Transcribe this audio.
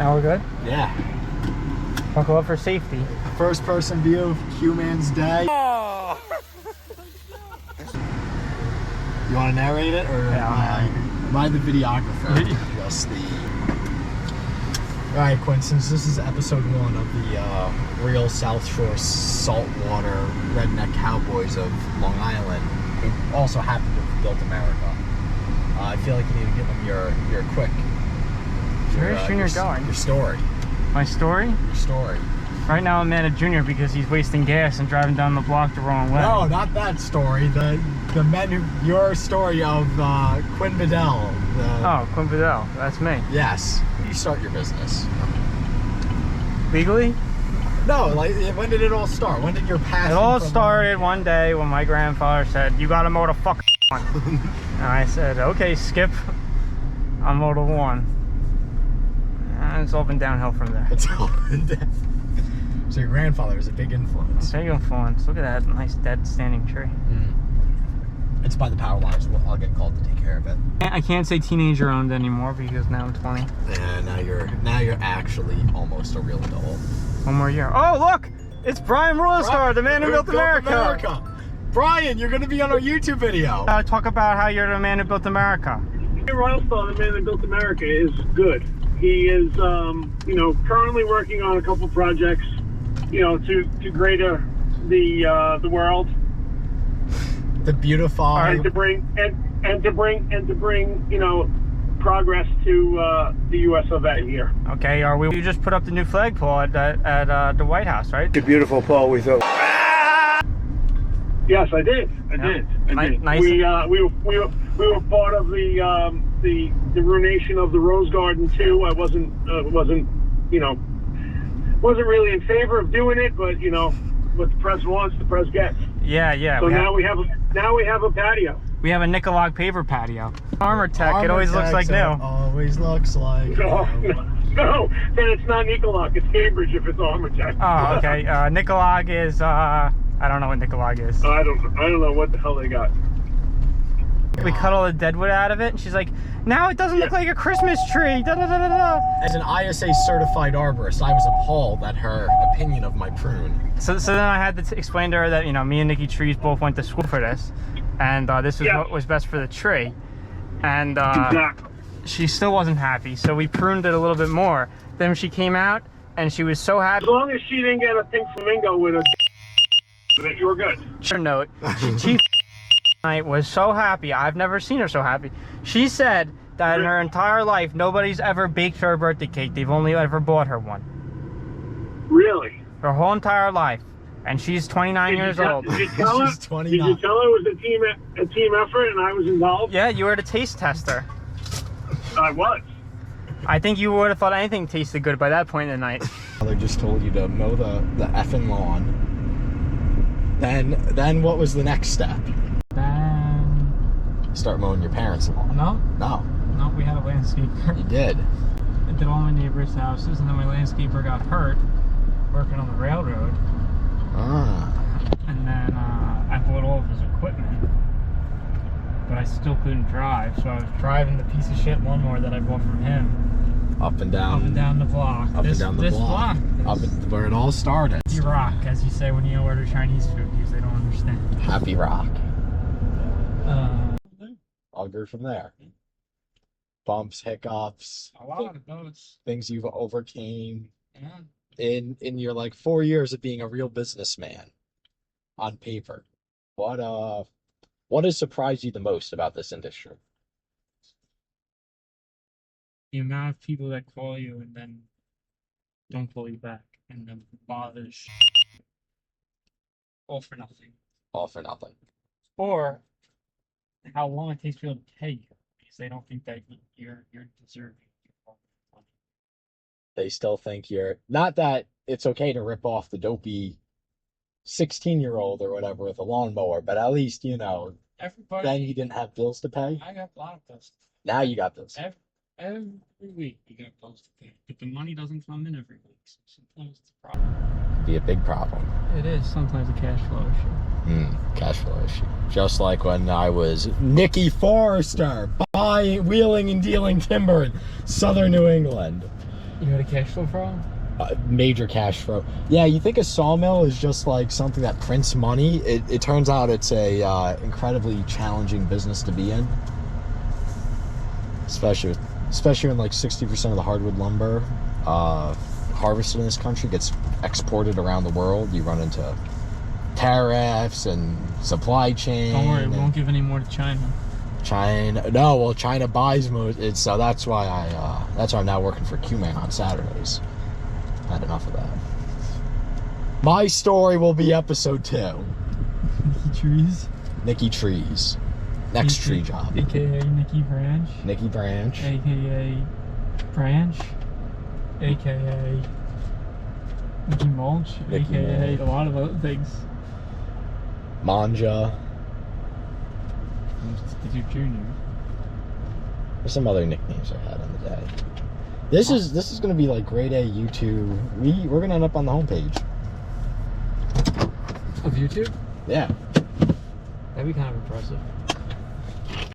Now we're good? Yeah. Buckle up for safety. First person view of QMan's day. Oh. You want to narrate it, or am I the videographer? Just the... Alright, Quinn, since this is episode 1 of the real South Shore saltwater redneck Cowboys of Long Island, who also happen to have built America, I feel like you need to give them your quick... Where's Junior going? Your story. My story? Your story. Right now I'm mad at Junior because he's wasting gas and driving down the block the wrong way. No, not that story. Your story of Quinn Bedell. Oh, Quinn Bedell. That's me. Yes. You start your business. Legally? No, like, when did it all start? When did your passion... It all started one day when my grandfather said, "You gotta mow the fucking one." And I said, "Okay, Skip. I'll mow the one." And it's all been downhill from there. It's all been down. So your grandfather was a big influence. Big influence. Look at that nice dead standing tree. It's by the power lines. I'll get called to take care of it. I can't say teenager owned anymore because now I'm 20. And now you're actually almost a real adult. One more year. Oh, look! It's Brian Rollinstar, the man who built America. Brian, you're going to be on our YouTube video. Talk about how you're the man who built America. Rollinstar, the man that built America, is good. He is, currently working on a couple projects, to greater the world. To beautify. And to bring progress to the U.S. of that year. Okay, you just put up the new flagpole at the White House, right? The beautiful pole we thought. Yes, I did. I did. Nice. We were part of the ruination of the Rose Garden too. I wasn't really in favor of doing it, but what the press wants, the press gets. Yeah. So now we have a patio. We have a Nicolog paver patio. Armor Tech. It always looks like new. Always looks like. No, then it's not Nicolog. It's Cambridge if it's Armor Tech. Oh, okay. Nicolog is. I don't know what Nicolog is. I don't know what the hell they got. We cut all the deadwood out of it, and she's like, "Now it doesn't look like a Christmas tree." Da, da, da, da, da. As an ISA certified arborist, I was appalled at her opinion of my prune. So then I had to explain to her that me and Nikki Trees both went to school for this, and this was what was best for the tree, and exactly. She still wasn't happy, so we pruned it a little bit more. Then she came out, and she was so happy. As long as she didn't get a pink flamingo with a that you were good. Sure note, she was so happy. I've never seen her so happy. She said that in her entire life, nobody's ever baked her a birthday cake. They've only ever bought her one. Really? Her whole entire life. And she's 29 years old. Did you tell her? She's 29. Did you tell her it was a team effort and I was involved? Yeah, you were the taste tester. I was. I think you would have thought anything tasted good by that point in the night. Mother just told you to mow the effing lawn. Then what was the next step? Then... Start mowing your parents' lawn. No, we had a landscaper. You did. I did all my neighbors' houses, and then my landscaper got hurt working on the railroad. And then I bought all of his equipment, but I still couldn't drive, so I was driving the piece of shit lawnmower that I bought from him. Up and down the block. Where it all started. Happy rock, as you say when you order Chinese food, because they don't understand. Happy rock. I'll go from there. Bumps, hiccups. A lot of those. Things you've overcame. Yeah. In your 4 years of being a real businessman on paper. What has surprised you the most about this industry? The amount of people that call you and then don't call you back, and then bothers. All for nothing. All for nothing. Or how long it takes for them to pay you, because they don't think that you're deserving. They still think you're... Not that it's okay to rip off the dopey 16-year-old or whatever with a lawnmower, but at least, Everybody, then you didn't have bills to pay. I got a lot of bills. Now you got bills. Every week you got bills to pay, but the money doesn't come in every week, so sometimes it's a problem. Could be a big problem. It is sometimes a cash flow issue. Cash flow issue. Just like when I was Nicky Forrester, wheeling and dealing timber in southern New England. You had a cash flow problem? Major cash flow. Yeah, you think a sawmill is just like something that prints money. It turns out it's a incredibly challenging business to be in. Especially when like 60% of the hardwood lumber harvested in this country gets exported around the world. You run into tariffs and supply chain. Don't worry, we won't give any more to China. China buys most. So that's why I'm now working for QMan on Saturdays. Had enough of that. My story will be episode 2. Nicky Trees. Nicky Trees. Next tree job. AKA Nicky Branch. Nicky Branch. AKA Branch. AKA Nicky Mulch. Nicky AKA Mulch. a lot of other things. Manja. Did you junior? There's some other nicknames I had in the day. This is gonna be like grade A YouTube. We're gonna end up on the homepage. Of YouTube? Yeah. That'd be kind of impressive.